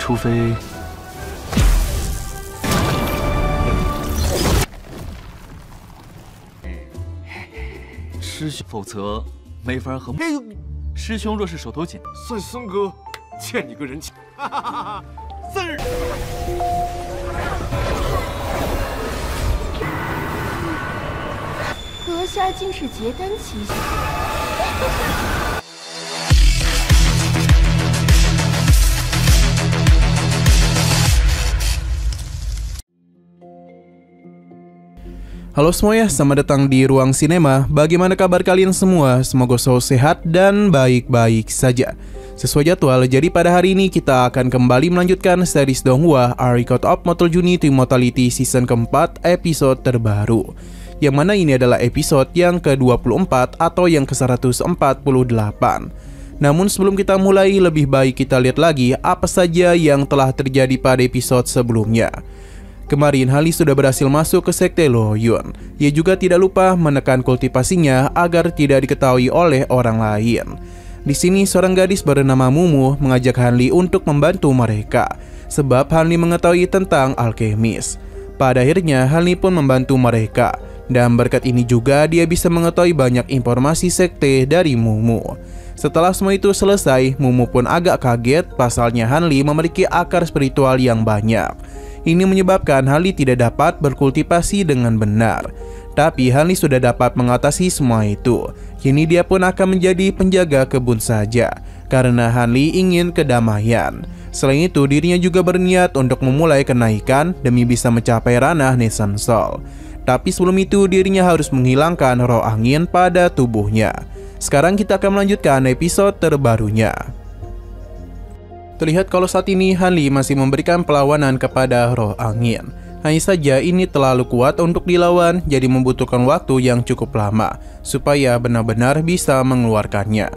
除非师兄，否则没法和。哎呦，师兄若是手头紧，算孙哥欠你个人情。哈哈哈哈！字儿。阁下竟是结丹奇侠。Halo semuanya, selamat datang di Ruang Sinema. Bagaimana kabar kalian semua? Semoga selalu sehat dan baik-baik saja. Sesuai jadwal, jadi pada hari ini kita akan kembali melanjutkan series Donghua A Record of Mortal Journey to Immortality season keempat episode terbaru. Yang mana ini adalah episode yang ke-24 atau yang ke-148. Namun sebelum kita mulai, lebih baik kita lihat lagi apa saja yang telah terjadi pada episode sebelumnya. Kemarin Halley sudah berhasil masuk ke sekte Luoyun. Ia juga tidak lupa menekan kultivasinya agar tidak diketahui oleh orang lain. Di sini seorang gadis bernama Mumu mengajak Halley untuk membantu mereka, sebab Halley mengetahui tentang alkemis. Pada akhirnya Halley pun membantu mereka, dan berkat ini juga dia bisa mengetahui banyak informasi sekte dari Mumu. Setelah semua itu selesai, Mumu pun agak kaget pasalnya Halley memiliki akar spiritual yang banyak. Ini menyebabkan Halley tidak dapat berkultivasi dengan benar. Tapi Halley sudah dapat mengatasi semua itu. Kini dia pun akan menjadi penjaga kebun saja, karena Halley ingin kedamaian. Selain itu, dirinya juga berniat untuk memulai kenaikan demi bisa mencapai ranah Nesan Sol. Tapi sebelum itu, dirinya harus menghilangkan roh angin pada tubuhnya. Sekarang kita akan melanjutkan episode terbarunya. Terlihat kalau saat ini Halley masih memberikan perlawanan kepada roh angin. Hanya saja ini terlalu kuat untuk dilawan, jadi membutuhkan waktu yang cukup lama supaya benar-benar bisa mengeluarkannya.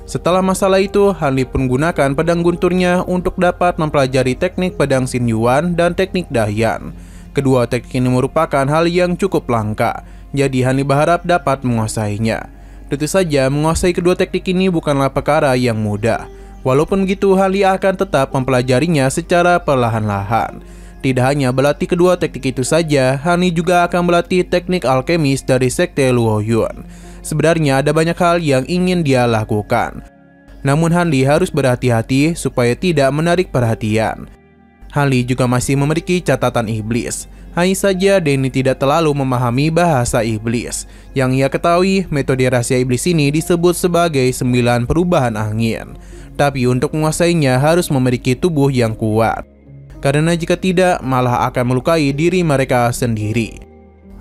Setelah masalah itu, Halley pun gunakan pedang gunturnya untuk dapat mempelajari teknik pedang Xin Yuan dan teknik Dayan. Kedua teknik ini merupakan hal yang cukup langka, jadi Halley berharap dapat menguasainya. Tentu saja menguasai kedua teknik ini bukanlah perkara yang mudah. Walaupun begitu, Halley akan tetap mempelajarinya secara perlahan-lahan. Tidak hanya berlatih kedua teknik itu saja, Halley juga akan berlatih teknik alkemis dari sekte Luoyun. Sebenarnya ada banyak hal yang ingin dia lakukan. Namun Halley harus berhati-hati supaya tidak menarik perhatian. Halley juga masih memiliki catatan iblis. Hanya saja Danny tidak terlalu memahami bahasa iblis. Yang ia ketahui, metode rahasia iblis ini disebut sebagai 9 perubahan angin. Tapi untuk menguasainya harus memiliki tubuh yang kuat. Karena jika tidak, malah akan melukai diri mereka sendiri.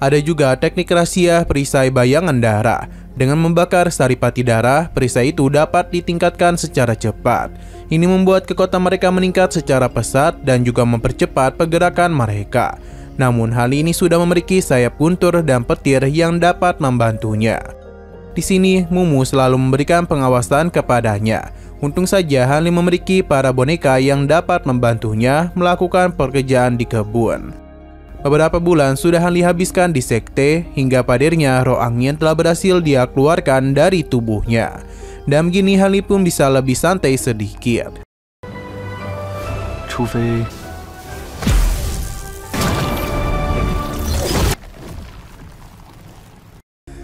Ada juga teknik rahasia perisai bayangan darah. Dengan membakar saripati darah, perisai itu dapat ditingkatkan secara cepat. Ini membuat kekuatan mereka meningkat secara pesat dan juga mempercepat pergerakan mereka. Namun hal ini sudah memiliki sayap guntur dan petir yang dapat membantunya. Di sini, Mumu selalu memberikan pengawasan kepadanya. Untung saja Halley memiliki para boneka yang dapat membantunya melakukan pekerjaan di kebun. Beberapa bulan sudah Halley habiskan di sekte, hingga padirnya roh angin telah berhasil dia keluarkan dari tubuhnya. Dan begini Halley pun bisa lebih santai sedikit.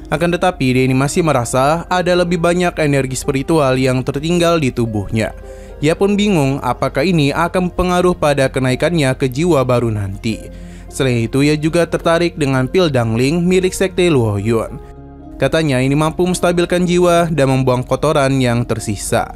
Akan tetapi Danny masih merasa ada lebih banyak energi spiritual yang tertinggal di tubuhnya. Ia pun bingung apakah ini akan mempengaruhi pada kenaikannya ke jiwa baru nanti. Selain itu ia juga tertarik dengan pil dangling milik sekte Luoyun. Katanya ini mampu menstabilkan jiwa dan membuang kotoran yang tersisa.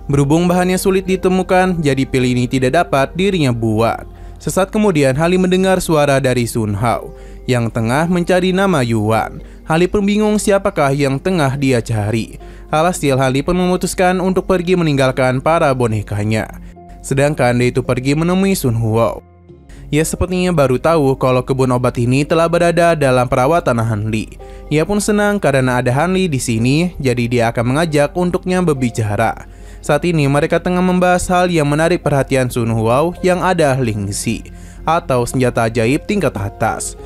Berhubung bahannya sulit ditemukan, jadi pil ini tidak dapat dirinya buat. Sesaat kemudian Halley mendengar suara dari Sun Hao yang tengah mencari nama Yuan. Halley pun bingung siapakah yang tengah dia cari. Alhasil Halley pun memutuskan untuk pergi meninggalkan para bonekanya. Sedangkan dia itu pergi menemui Sun Hao. Ia sepertinya baru tahu kalau kebun obat ini telah berada dalam perawatan Halley. Ia pun senang karena ada Halley di sini, jadi dia akan mengajak untuknya berbicara. Saat ini mereka tengah membahas hal yang menarik perhatian Sun Hao yang ada Lingxi atau senjata ajaib tingkat atas.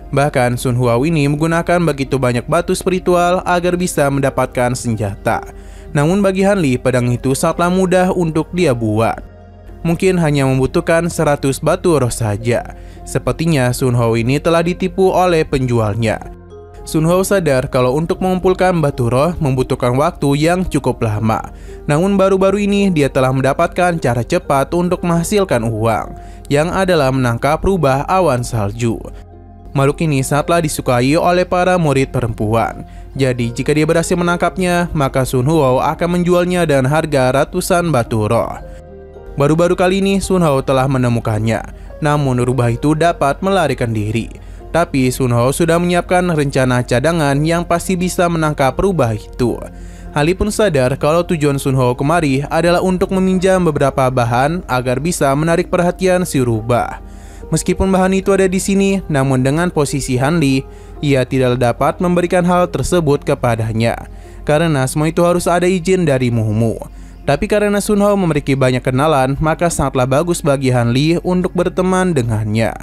Bahkan Sun Hao ini menggunakan begitu banyak batu spiritual agar bisa mendapatkan senjata. Namun bagi Halley, pedang itu sangatlah mudah untuk dia buat. mungkin hanya membutuhkan 100 batu roh saja. Sepertinya Sun Hao ini telah ditipu oleh penjualnya. Sun Hao sadar kalau untuk mengumpulkan batu roh membutuhkan waktu yang cukup lama. Namun baru-baru ini dia telah mendapatkan cara cepat untuk menghasilkan uang, yang adalah menangkap rubah awan salju. Makhluk ini sangatlah disukai oleh para murid perempuan. Jadi jika dia berhasil menangkapnya, maka Sun Hao akan menjualnya dengan harga ratusan batu roh. Baru-baru kali ini Sun Hao telah menemukannya, namun rubah itu dapat melarikan diri. Tapi Sun Hao sudah menyiapkan rencana cadangan yang pasti bisa menangkap rubah itu. Ali pun sadar kalau tujuan Sun Hao kemari adalah untuk meminjam beberapa bahan agar bisa menarik perhatian si rubah. Meskipun bahan itu ada di sini, namun dengan posisi Han Li, ia tidak dapat memberikan hal tersebut kepadanya, karena semua itu harus ada izin dari Mumu. Tapi karena Sun Hao memiliki banyak kenalan, maka sangatlah bagus bagi Han Li untuk berteman dengannya.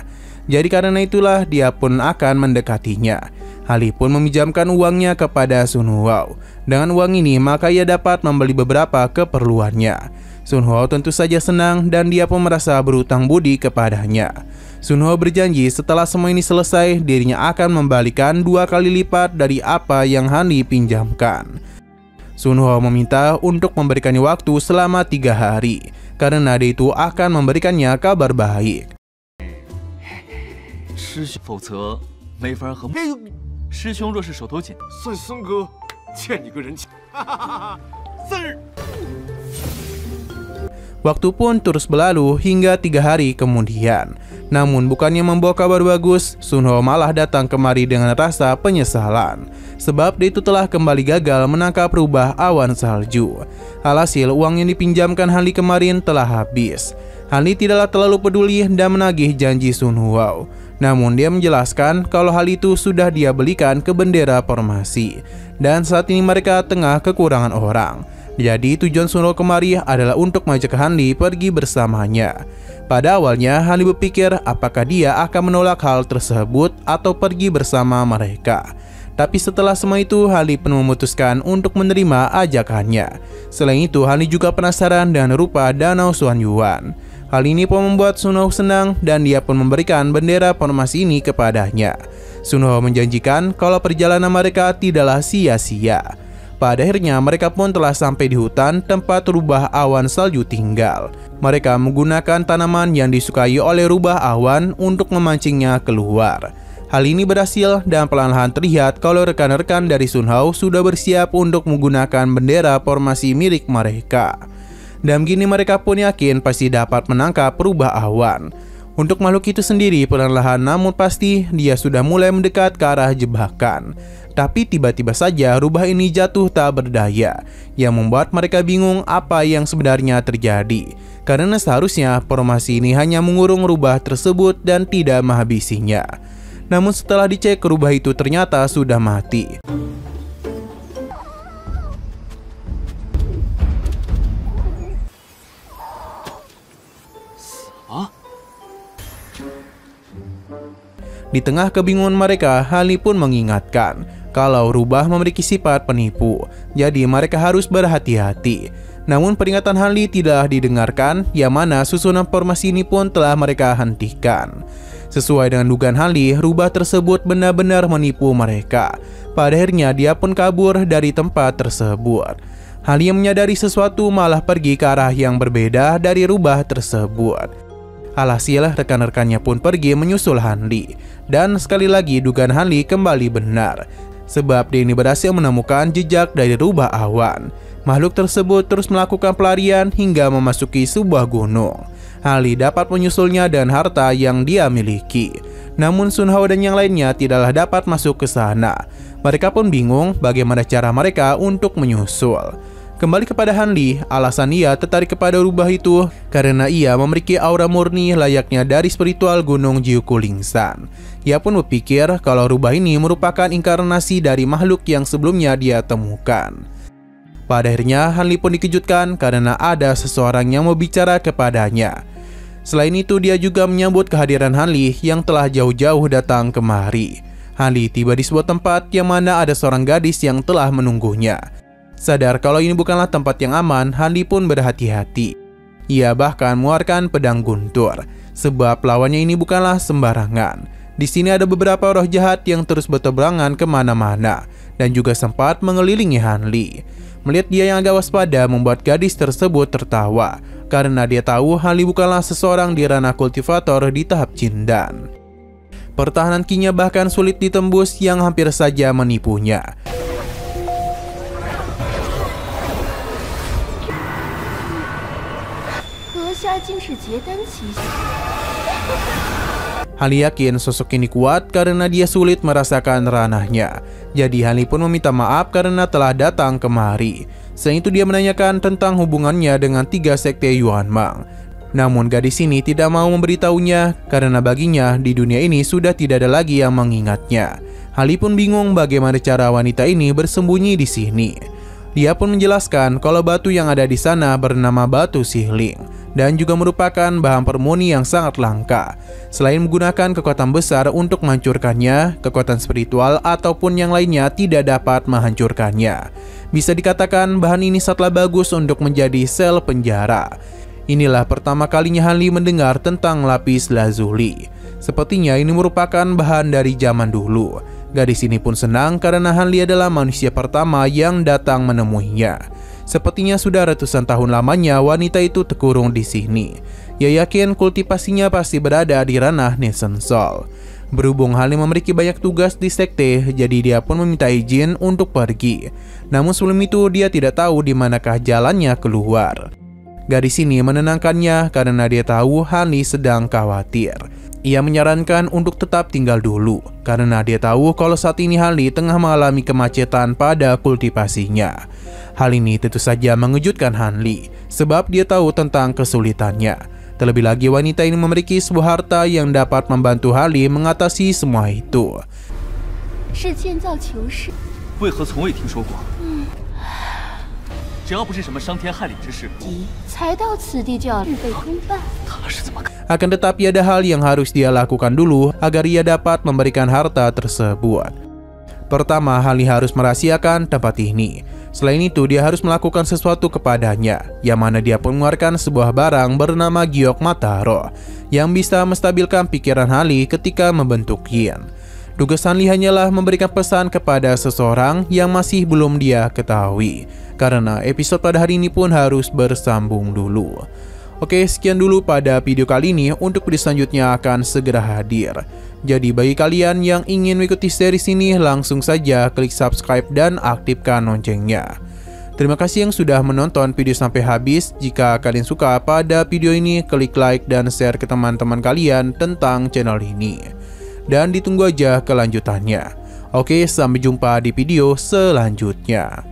Jadi karena itulah dia pun akan mendekatinya. Han Li pun meminjamkan uangnya kepada Sun Hao. Dengan uang ini maka ia dapat membeli beberapa keperluannya. Sun Hao tentu saja senang dan dia pun merasa berutang budi kepadanya. Sun Hao berjanji setelah semua ini selesai, dirinya akan membalikan 2 kali lipat dari apa yang Han Li pinjamkan. Sun Hao meminta untuk memberikannya waktu selama 3 hari, karena dia itu akan memberikannya kabar baik. 师兄，否则没法和师兄若是手头紧，算孙哥欠你个人情。Waktu pun terus berlalu hingga 3 hari kemudian. Namun bukannya membawa kabar bagus, Sun Hao malah datang kemari dengan rasa penyesalan. Sebab dia itu telah kembali gagal menangkap rubah awan salju. Alhasil uang yang dipinjamkan Han Li kemarin telah habis. Han Li tidaklah terlalu peduli dan menagih janji Sun Hao. Namun dia menjelaskan kalau hal itu sudah dia belikan ke bendera formasi. Dan saat ini mereka tengah kekurangan orang. Jadi tujuan Sun Hao kemari adalah untuk mengajak Han Li pergi bersamanya. Pada awalnya Han Li berpikir apakah dia akan menolak hal tersebut atau pergi bersama mereka. Tapi setelah semua itu Han Li pun memutuskan untuk menerima ajakannya. Selain itu Han Li juga penasaran dengan rupa Danau Xuan Yuan. Hal ini pun membuat Sun Hao senang dan dia pun memberikan bendera formasi ini kepadanya. Sun Hao menjanjikan kalau perjalanan mereka tidaklah sia-sia. Pada akhirnya mereka pun telah sampai di hutan tempat rubah awan salju tinggal. Mereka menggunakan tanaman yang disukai oleh rubah awan untuk memancingnya keluar. Hal ini berhasil dan perlahan-lahan terlihat kalau rekan-rekan dari Sun Hao sudah bersiap untuk menggunakan bendera formasi milik mereka. Dan begini mereka pun yakin pasti dapat menangkap rubah awan. Untuk makhluk itu sendiri perlahan namun pasti dia sudah mulai mendekat ke arah jebakan. Tapi tiba-tiba saja rubah ini jatuh tak berdaya, yang membuat mereka bingung apa yang sebenarnya terjadi. Karena seharusnya formasi ini hanya mengurung rubah tersebut dan tidak menghabisinya. Namun setelah dicek rubah itu ternyata sudah mati. Di tengah kebingungan mereka, Han Li pun mengingatkan kalau rubah memiliki sifat penipu, jadi mereka harus berhati-hati. Namun peringatan Han Li tidak didengarkan, yang mana susunan formasi ini pun telah mereka hentikan. Sesuai dengan dugaan Han Li, rubah tersebut benar-benar menipu mereka. Pada akhirnya dia pun kabur dari tempat tersebut. Han Li yang menyadari sesuatu malah pergi ke arah yang berbeda dari rubah tersebut. Alhasil rekan-rekannya pun pergi menyusul Han Li. Dan sekali lagi dugaan Han Li kembali benar, sebab dia ini berhasil menemukan jejak dari rubah awan. Makhluk tersebut terus melakukan pelarian hingga memasuki sebuah gunung. Han Li dapat menyusulnya dan harta yang dia miliki. Namun Sun Hao dan yang lainnya tidaklah dapat masuk ke sana. Mereka pun bingung bagaimana cara mereka untuk menyusul. Kembali kepada Han Li, alasan ia tertarik kepada rubah itu karena ia memiliki aura murni layaknya dari spiritual gunung Jiukulingsan. Ia pun berpikir kalau rubah ini merupakan inkarnasi dari makhluk yang sebelumnya dia temukan. Pada akhirnya Han Li pun dikejutkan karena ada seseorang yang mau bicara kepadanya. Selain itu dia juga menyambut kehadiran Han Li yang telah jauh-jauh datang kemari. Han Li tiba di sebuah tempat yang mana ada seorang gadis yang telah menunggunya. Sadar kalau ini bukanlah tempat yang aman, Han Li pun berhati-hati. Ia bahkan mengeluarkan pedang guntur, sebab lawannya ini bukanlah sembarangan. Di sini ada beberapa roh jahat yang terus bertebarangan kemana-mana dan juga sempat mengelilingi Hanli. Melihat dia yang agak waspada membuat gadis tersebut tertawa karena dia tahu Hanli bukanlah seseorang di ranah kultivator di tahap Jindan. Pertahanan Qi-nya bahkan sulit ditembus yang hampir saja menipunya. Hanli yakin sosok ini kuat karena dia sulit merasakan ranahnya. Jadi Hanli pun meminta maaf karena telah datang kemari. Selain itu dia menanyakan tentang hubungannya dengan 3 sekte Yuanmang. Namun gadis ini tidak mau memberitahunya karena baginya di dunia ini sudah tidak ada lagi yang mengingatnya. Hanli pun bingung bagaimana cara wanita ini bersembunyi di sini. Dia pun menjelaskan kalau batu yang ada di sana bernama batu Sihling dan juga merupakan bahan permuni yang sangat langka. Selain menggunakan kekuatan besar untuk menghancurkannya, kekuatan spiritual ataupun yang lainnya tidak dapat menghancurkannya. Bisa dikatakan bahan ini sangatlah bagus untuk menjadi sel penjara. Inilah pertama kalinya Hanli mendengar tentang lapis lazuli. Sepertinya ini merupakan bahan dari zaman dulu. Gadis ini pun senang karena Hanli adalah manusia pertama yang datang menemuinya. Sepertinya sudah ratusan tahun lamanya wanita itu terkurung di sini. Ia yakin kultivasinya pasti berada di ranah Nation Soul. Berhubung Hanli memiliki banyak tugas di sekte, jadi dia pun meminta izin untuk pergi. Namun sebelum itu dia tidak tahu di manakah jalannya keluar. Gadis ini menenangkannya karena dia tahu Hanli sedang khawatir. Ia menyarankan untuk tetap tinggal dulu karena dia tahu kalau saat ini Hanli tengah mengalami kemacetan pada kultivasinya. Hal ini tentu saja mengejutkan Hanli sebab dia tahu tentang kesulitannya. Terlebih lagi wanita ini memiliki sebuah harta yang dapat membantu Hanli mengatasi semua itu. Akan tetapi ada hal yang harus dia lakukan dulu agar ia dapat memberikan harta tersebut. Pertama, Hanli harus merahasiakan tempat ini. Selain itu, dia harus melakukan sesuatu kepadanya, yang mana dia pun mengeluarkan sebuah barang bernama Giok Mata Roh, yang bisa menstabilkan pikiran Hanli ketika membentuk Yin. Tugas Hanli hanyalah memberikan pesan kepada seseorang yang masih belum dia ketahui, karena episode pada hari ini pun harus bersambung dulu. Oke, sekian dulu pada video kali ini. Untuk video selanjutnya akan segera hadir. Jadi bagi kalian yang ingin mengikuti series ini, langsung saja klik subscribe dan aktifkan loncengnya. Terima kasih yang sudah menonton video sampai habis. Jika kalian suka pada video ini, klik like dan share ke teman-teman kalian tentang channel ini. Dan ditunggu aja kelanjutannya. Oke, sampai jumpa di video selanjutnya.